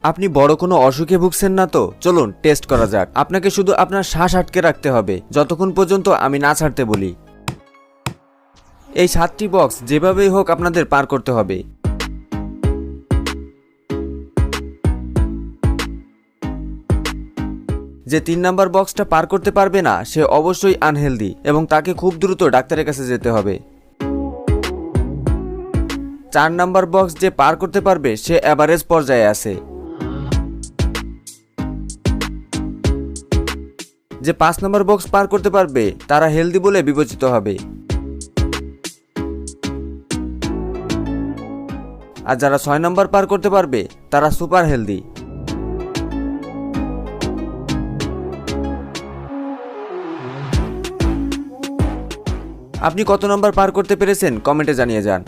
আপনি বড় কোনো অসুখে ভুগছেন না তো? চলুন টেস্ট করা যাক। আপনাকে শুধু আপনার শ্বাস আটকে রাখতে হবে যতক্ষণ পর্যন্ত আমি না ছাড়তে বলি। এই 7টি বক্স যেভাবেই হোক আপনাদের পার করতে হবে। যে 3 নাম্বার বক্সটা পার করতে পারবে না সে অবশ্যই আনহেলদি এবং তাকে খুব দ্রুত ডাক্তারের কাছে যেতে হবে। 4 নাম্বার বক্স যে পার করতে পারবে সে এভারেজ পর্যায়ে আছে। যে 5 নাম্বার বক্স পার করতে পারবে তারা হেলদি বলে বিবেচিত হবে। আর যারা 6 নাম্বার পার করতে পারবে তারা সুপার হেলদি। আপনি কত নাম্বার পার করতে পেরেছেন কমেন্টে জানিয়ে যান।